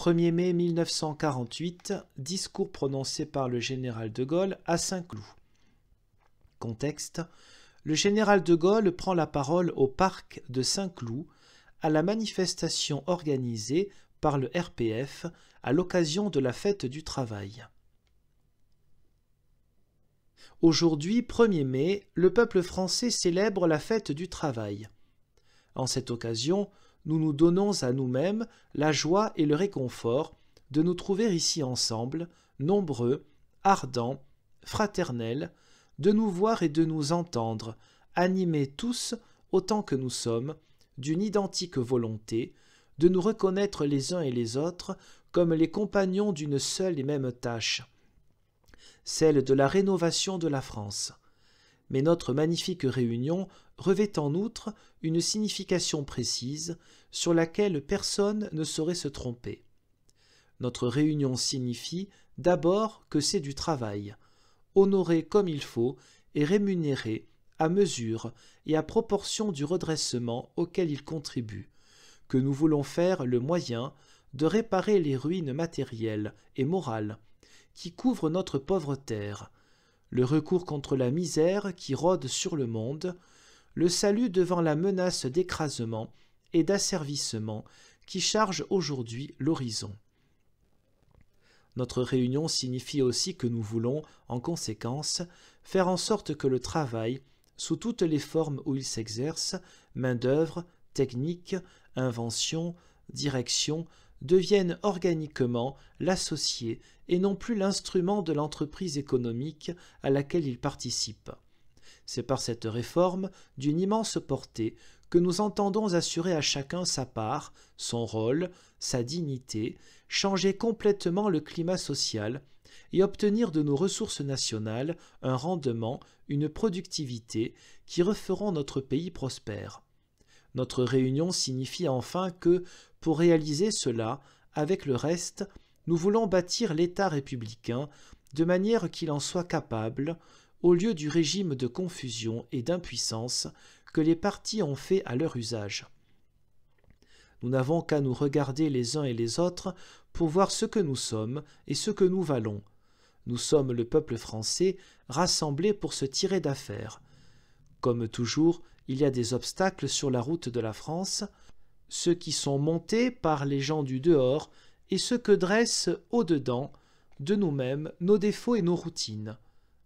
1er mai 1948, discours prononcé par le général de Gaulle à Saint-Cloud. Contexte: le général de Gaulle prend la parole au parc de Saint-Cloud à la manifestation organisée par le RPF à l'occasion de la fête du travail. Aujourd'hui, 1er mai, le peuple français célèbre la fête du travail. En cette occasion, nous nous donnons à nous-mêmes la joie et le réconfort de nous trouver ici ensemble, nombreux, ardents, fraternels, de nous voir et de nous entendre, animés tous, autant que nous sommes, d'une identique volonté, de nous reconnaître les uns et les autres comme les compagnons d'une seule et même tâche, celle de la rénovation de la France. Mais notre magnifique réunion revêt en outre une signification précise sur laquelle personne ne saurait se tromper. Notre réunion signifie d'abord que c'est du travail, honoré comme il faut et rémunéré à mesure et à proportion du redressement auquel il contribue, que nous voulons faire le moyen de réparer les ruines matérielles et morales qui couvrent notre pauvre terre, le recours contre la misère qui rôde sur le monde, le salut devant la menace d'écrasement et d'asservissement qui charge aujourd'hui l'horizon. Notre réunion signifie aussi que nous voulons, en conséquence, faire en sorte que le travail, sous toutes les formes où il s'exerce, main-d'œuvre, technique, invention, direction, devienne organiquement l'associé et non plus l'instrument de l'entreprise économique à laquelle il participe. C'est par cette réforme d'une immense portée que nous entendons assurer à chacun sa part, son rôle, sa dignité, changer complètement le climat social et obtenir de nos ressources nationales un rendement, une productivité qui referont notre pays prospère. Notre réunion signifie enfin que, pour réaliser cela, avec le reste, nous voulons bâtir l'État républicain de manière qu'il en soit capable, au lieu du régime de confusion et d'impuissance que les partis ont fait à leur usage. Nous n'avons qu'à nous regarder les uns et les autres pour voir ce que nous sommes et ce que nous valons. Nous sommes le peuple français rassemblé pour se tirer d'affaire. Comme toujours, il y a des obstacles sur la route de la France, ceux qui sont montés par les gens du dehors et ceux que dressent au-dedans de nous-mêmes nos défauts et nos routines.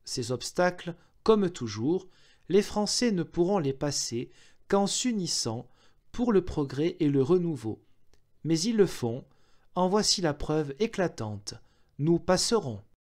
Ces obstacles, comme toujours, les Français ne pourront les passer qu'en s'unissant pour le progrès et le renouveau. Mais ils le font, en voici la preuve éclatante. Nous passerons.